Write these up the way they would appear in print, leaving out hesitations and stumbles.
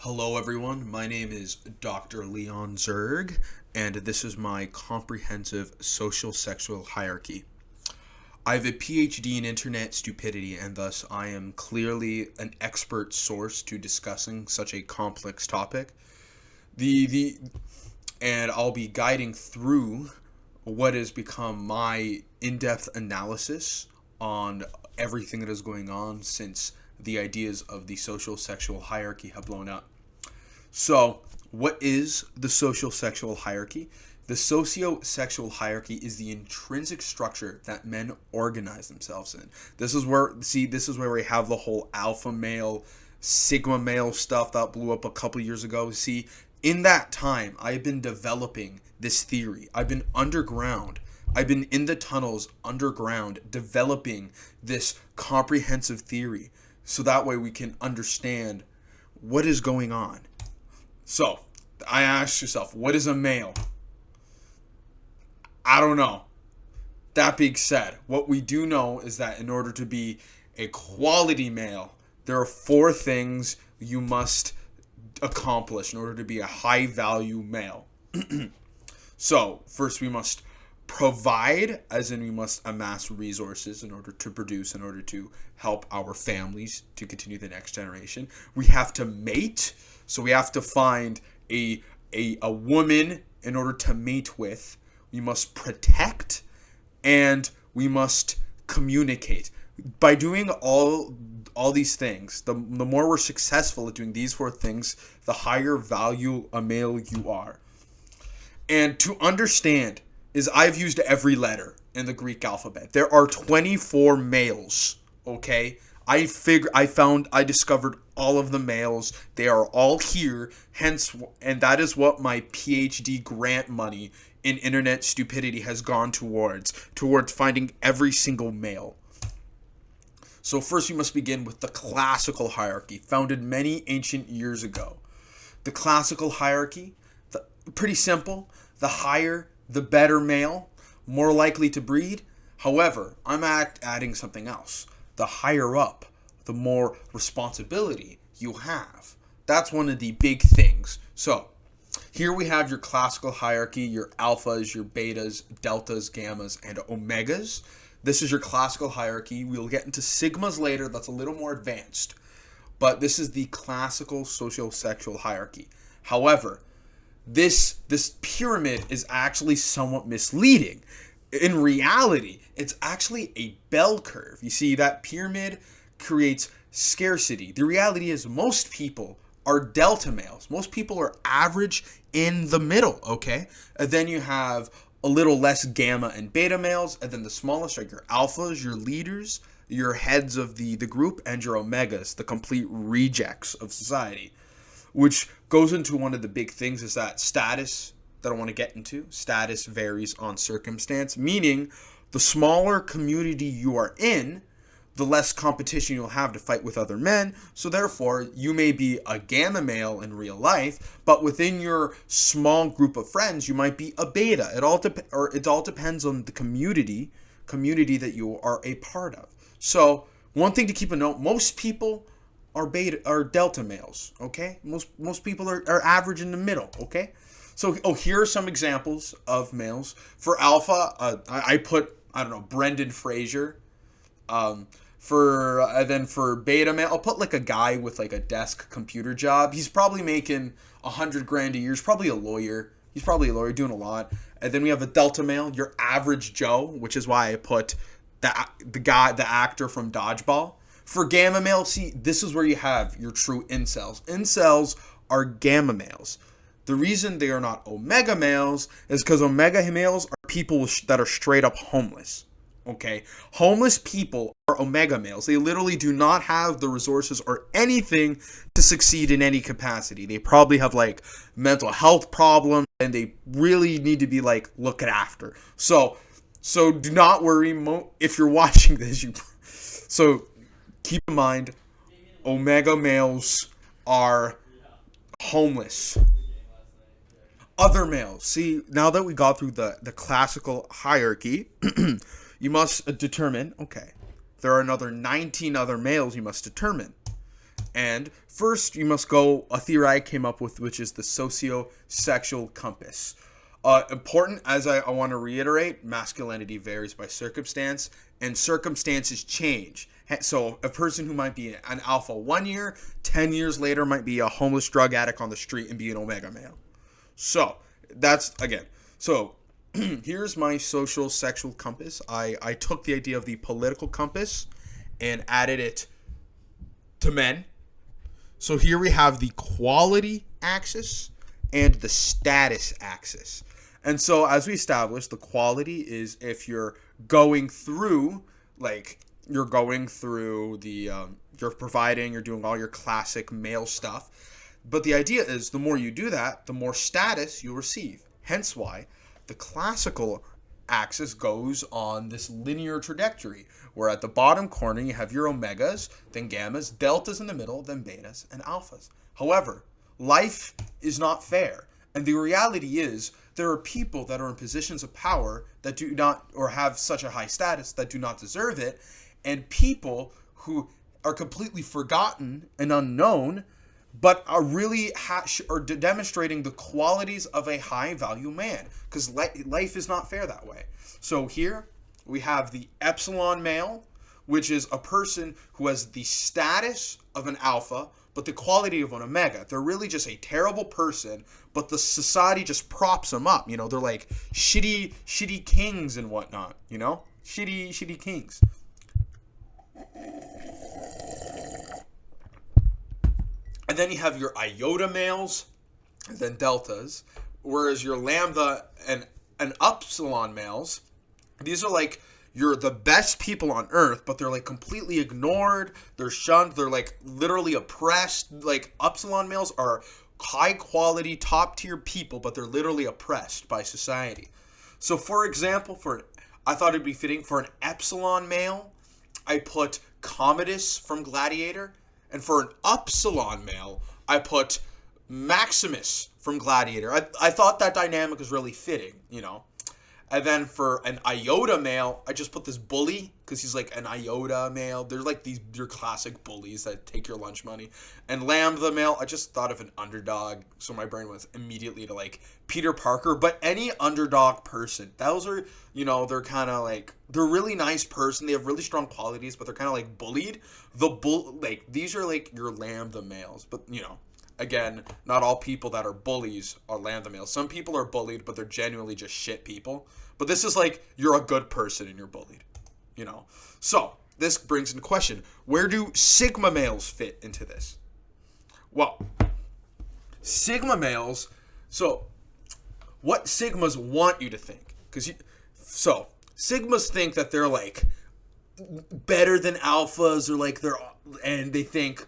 Hello, everyone. My name is Dr. Leon Zerg, and this is my comprehensive social-sexual hierarchy. I have a PhD in internet stupidity, and thus I am clearly an expert source to discussing such a complex topic. The and I'll be guiding through what has become my in-depth analysis on everything that is going on since the ideas of the social sexual hierarchy have blown up. So, what is the social sexual hierarchy? The socio-sexual hierarchy is the intrinsic structure that men organize themselves in. This is where we have the whole alpha male, sigma male stuff that blew up a couple years ago. See, in that time, I've been developing this theory. I've been underground. I've been in the tunnels underground developing this comprehensive theory so that way we can understand what is going on. So, I ask yourself, what is a male? I don't know. That being said, what we do know is that in order to be a quality male, there are four things you must accomplish in order to be a high value male. So, first we must provide, as in we must amass resources in order to produce, in order to help our families to continue the next generation. We have to mate, so we have to find a woman in order to mate with. We must protect, and we must communicate. By doing all these things, the more we're successful at doing these four things, the higher value a male you are. And to understand is I've used every letter in the Greek alphabet. There are 24 males, okay? I discovered all of the males. They are all here, hence, and that is what my PhD grant money in internet stupidity has gone towards finding every single male. So first we must begin with the classical hierarchy, founded many ancient years ago. The classical hierarchy, pretty simple. The higher, the better male, more likely to breed. However, I'm adding something else. The higher up, the more responsibility you have. That's one of the big things. So, here we have your classical hierarchy, your alphas, your betas, deltas, gammas, and omegas. This is your classical hierarchy. We'll get into sigmas later. That's a little more advanced. But this is the classical socio-sexual hierarchy. However, this pyramid is actually somewhat misleading. In reality, it's actually a bell curve. You see, that pyramid creates scarcity. The reality is most people are delta males. Most people are average in the middle, okay? And then you have a little less gamma and beta males, and then the smallest are your alphas, your leaders, your heads of the group, and your omegas, the complete rejects of society. Which goes into one of the big things is that status that I want to get into. Status varies on circumstance, meaning the smaller community you are in, the less competition you'll have to fight with other men. So therefore, you may be a gamma male in real life, but within your small group of friends, you might be a beta. It all depends on the community that you are a part of. So one thing to keep a note: most people are delta males, okay? Most people are average in the middle, okay? So here are some examples of males. For alpha, I put, I don't know, Brendan Fraser. For beta male, I'll put like a guy with like a desk computer job. He's probably making $100,000 a year. He's probably a lawyer. Doing a lot. And then we have a delta male, your average Joe, which is why I put the actor from Dodgeball. For gamma male, see, this is where you have your true incels. Incels are gamma males. The reason they are not omega males is because omega males are people that are straight up homeless. Okay? Homeless people are omega males. They literally do not have the resources or anything to succeed in any capacity. They probably have like mental health problems and they really need to be like looked after. So do not worry if you're watching this. So keep in mind, omega males are homeless. Other males. See, now that we got through the classical hierarchy, you must determine, okay, there are another 19 other males you must determine. And first, you must go a theory I came up with, which is the socio-sexual compass. Important, as I want to reiterate, masculinity varies by circumstance, and circumstances change. So a person who might be an alpha 1 year, 10 years later might be a homeless drug addict on the street and be an omega male. So that's, again, so here's my social sexual compass. I took the idea of the political compass and added it to men. So here we have the quality axis and the status axis. And so as we established, the quality is if you're going through, like, you're providing, you're doing all your classic male stuff. But the idea is the more you do that, the more status you'll receive. Hence why the classical axis goes on this linear trajectory, where at the bottom corner you have your omegas, then gammas, deltas in the middle, then betas and alphas. However, life is not fair. And the reality is there are people that are in positions of power that do not, or have such a high status that do not deserve it, and people who are completely forgotten and unknown, but are really demonstrating the qualities of a high value man, because life is not fair that way. So here we have the epsilon male, which is a person who has the status of an alpha, but the quality of an omega. They're really just a terrible person, but the society just props them up. You know, they're like shitty kings and whatnot, you know? Shitty kings. And then you have your iota males, and then deltas, whereas your lambda and upsilon males, these are like, you're the best people on earth, but they're like completely ignored, they're shunned, they're like literally oppressed. Like epsilon males are high quality, top tier people, but they're literally oppressed by society. So for example, I thought it'd be fitting for an epsilon male, I put Commodus from Gladiator, and for an upsilon male, I put Maximus from Gladiator. I thought that dynamic was really fitting, you know. And then for an iota male, I just put this bully, because he's like an iota male. They're like your classic bullies that take your lunch money. And lambda male, I just thought of an underdog, so my brain was immediately to like Peter Parker. But any underdog person, those are, you know, they're kind of like, they're a really nice person. They have really strong qualities, but they're kind of like bullied. These are like your lambda males, but you know. Again, not all people that are bullies are lambda males. Some people are bullied, but they're genuinely just shit people. But this is like, you're a good person and you're bullied, you know. So, this brings into question, where do sigma males fit into this? Well, sigma males, so what sigmas want you to think? So, sigmas think that they're like better than alphas, or like they think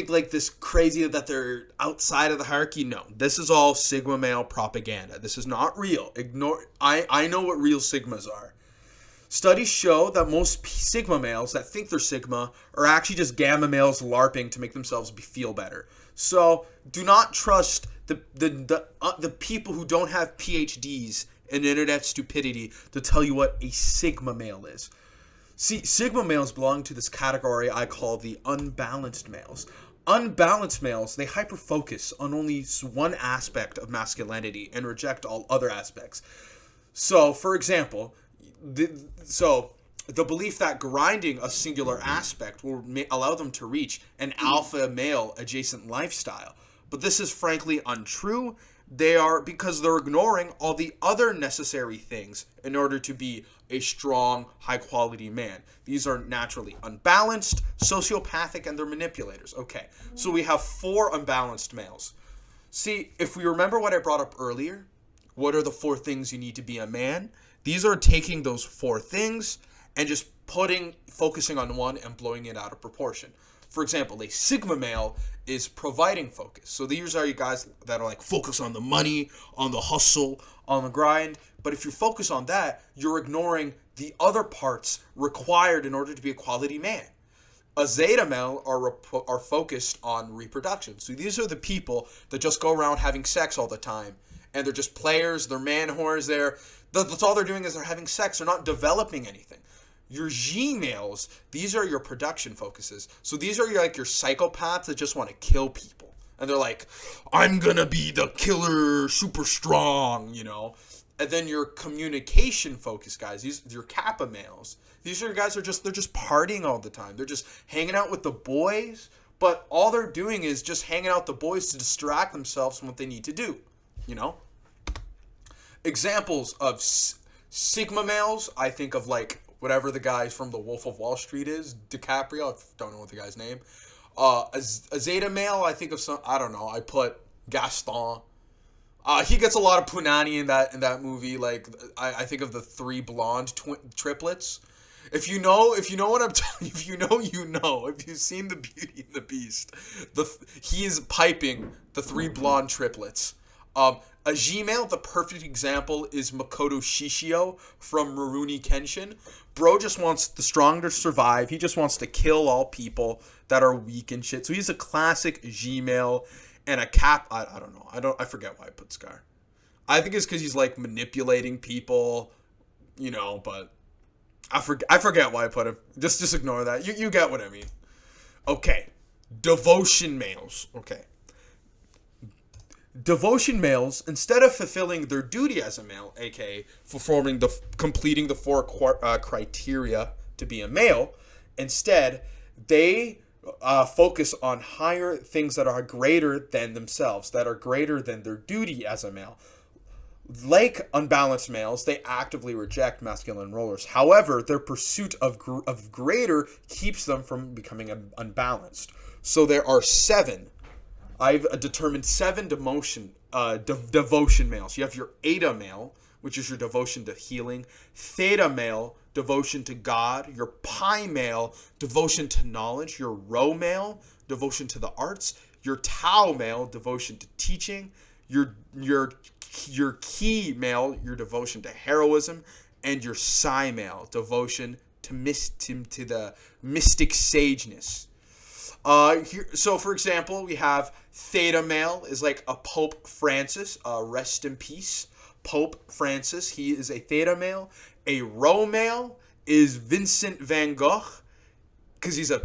like this crazy that they're outside of the hierarchy. No, this is all sigma male propaganda. This is not real. I know what real sigmas are. Studies show that most sigma males that think they're sigma are actually just gamma males LARPing to make themselves feel better. So do not trust the people who don't have PhDs in internet stupidity to tell you what a sigma male is. See, sigma males belong to this category I call the unbalanced males. Unbalanced males, they hyper-focus on only one aspect of masculinity and reject all other aspects. So, for example, the belief that grinding a singular aspect will allow them to reach an alpha male adjacent lifestyle. But this is frankly untrue. Because they're ignoring all the other necessary things in order to be a strong, high-quality man. These are naturally unbalanced, sociopathic, and they're manipulators. Okay, so we have 4 unbalanced males. See, if we remember what I brought up earlier, what are the 4 things you need to be a man? These are taking those 4 things and just focusing on one and blowing it out of proportion. For example, a sigma male is providing focus. So these are you guys that are like focus on the money, on the hustle, on the grind. But if you focus on that, you're ignoring the other parts required in order to be a quality man. A zeta male are focused on reproduction. So these are the people that just go around having sex all the time. And they're just players, they're man whores, that's all they're doing is they're having sex. They're not developing anything. Your G males, these are your production focuses. So these are like your psychopaths that just want to kill people. And they're like, I'm gonna be the killer, super strong, And then your communication focus guys, these your Kappa males. These are guys they're just partying all the time. They're just hanging out with the boys, but all they're doing is just hanging out with the boys to distract themselves from what they need to do. Examples of Sigma males, I think of like whatever the guy from The Wolf of Wall Street is, DiCaprio, I don't know what the guy's name. A Zeta male, I think of I don't know, I put Gaston. He gets a lot of punani in that movie. Like I think of the three blonde triplets. If you know what I'm telling, if you know, if you've seen the Beauty and the Beast, he is piping the three blonde triplets. A Gmail, the perfect example is Makoto Shishio from Rurouni Kenshin. Bro just wants the strong to survive. He just wants to kill all people that are weak and shit. So he's a classic Gmail and a Cap. I don't know. I forget why I put Scar. I think it's because he's like manipulating people, but I forget why I put him. Just ignore that. You get what I mean. Okay. Devotion males. Okay. Devotion males, instead of fulfilling their duty as a male, aka completing the four criteria to be a male, instead they focus on higher things that are greater than themselves, that are greater than their duty as a male. Like unbalanced males, they actively reject masculine roles. However, their pursuit of greater keeps them from becoming unbalanced. So there are 7. I've determined 7 devotion males. You have your Eta male, which is your devotion to healing. Theta male, devotion to God. Your Pi male, devotion to knowledge. Your Rho male, devotion to the arts. Your Tau male, devotion to teaching. Your Chi male, your devotion to heroism. And your Psi male, devotion to the mystic sageness. So for example, we have Theta male is like a Pope Francis, rest in peace, Pope Francis. He is a Theta male. A Rho male is Vincent van Gogh, because he's a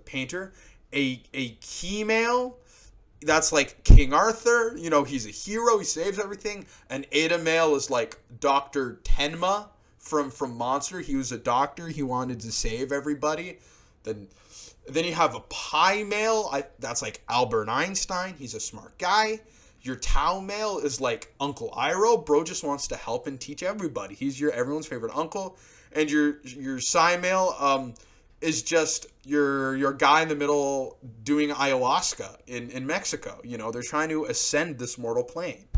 painter. A Chi male, that's like King Arthur. He's a hero. He saves everything. An Eta male is like Dr. Tenma from Monster. He was a doctor. He wanted to save everybody. Then you have a Pi male. That's like Albert Einstein. He's a smart guy. Your Tau male is like Uncle Iroh. Bro just wants to help and teach everybody. He's everyone's favorite uncle. And your Psi male is just your guy in the middle doing ayahuasca in Mexico. They're trying to ascend this mortal plane.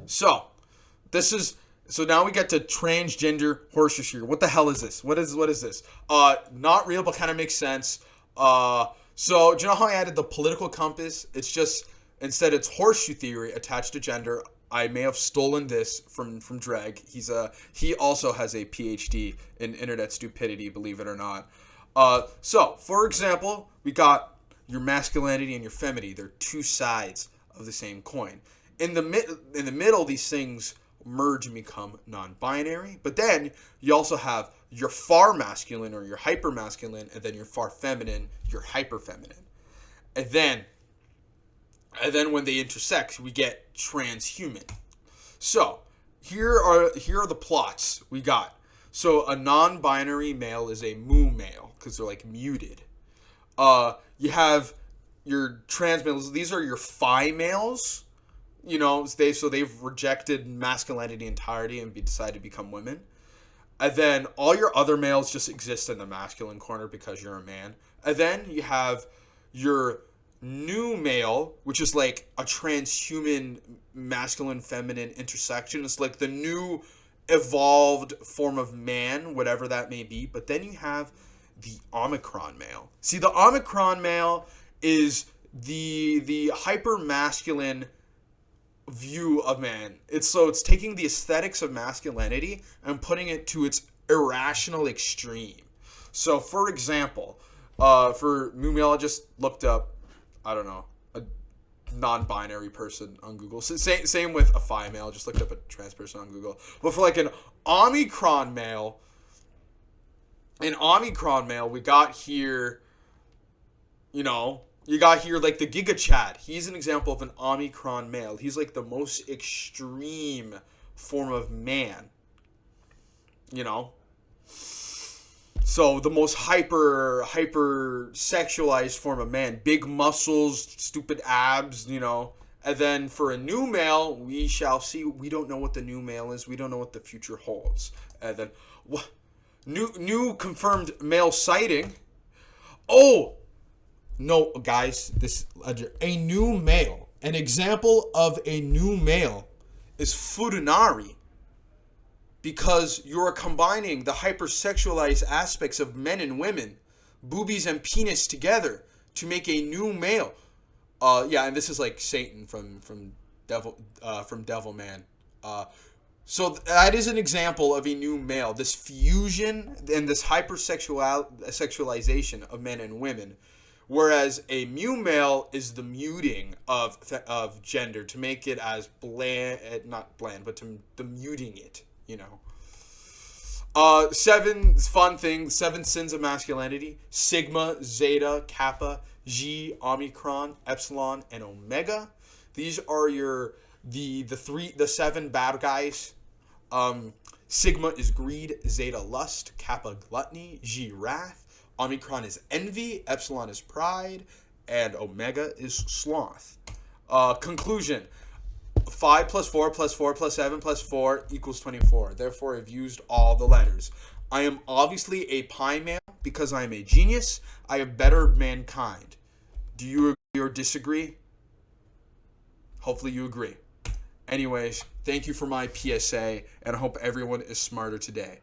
So now we get to transgender horseshoe. What the hell is this? What is this? Not real, but kind of makes sense. So do you know how I added the political compass? It's just, instead it's horseshoe theory attached to gender. I may have stolen this from Dreg. He also has a PhD in internet stupidity, believe it or not. So for example, we got your masculinity and your femininity. They're two sides of the same coin. In the middle, these things merge and become non-binary. But then you also have your far masculine or your hyper masculine, and then your far feminine, your hyper feminine. And then when they intersect, we get transhuman. So here are the plots we got. So a non-binary male is a mu male because they're like muted. You have your trans males. These are your phi males. They've rejected masculinity entirety and decided to become women. And then all your other males just exist in the masculine corner because you're a man. And then you have your new male, which is like a transhuman masculine feminine intersection. It's like the new evolved form of man, whatever that may be. But then you have the Omicron male. See, the Omicron male is the hyper masculine view of man. It's taking the aesthetics of masculinity and putting it to its irrational extreme. So for example, for mu male, I just looked up, I don't know, a non-binary person on Google. So same with a phi male, just looked up a trans person on Google. But for like an Omicron male, In Omicron male, we got here, you got here like the Giga Chad. He's an example of an Omicron male. He's like the most extreme form of man, you know? So the most hyper sexualized form of man, big muscles, stupid abs. And then for a new male, we shall see. We don't know what the new male is. We don't know what the future holds. And then what? New confirmed male sighting. Oh no, guys! This a new male. An example of a new male is Furunari, because you are combining the hypersexualized aspects of men and women, boobies and penis together to make a new male. Yeah, and this is like Satan from Devilman. So that is an example of a new male. This fusion and this hypersexualization of men and women, whereas a mu male is the muting of gender to make it as bland, not bland, but to the muting it. Seven fun things, 7 sins of masculinity: sigma, zeta, kappa, G, omicron, epsilon, and omega. These are the 7 bad guys. Sigma is greed, zeta lust, kappa gluttony, G wrath, omicron is envy, epsilon is pride, and omega is sloth. Conclusion: 5 plus 4 plus 4 plus 7 plus 4 equals 24. Therefore, I've used all the letters. I am obviously a pi male because I am a genius. I have bettered mankind. Do you agree or disagree? Hopefully you agree. Anyways, thank you for my PSA, and I hope everyone is smarter today.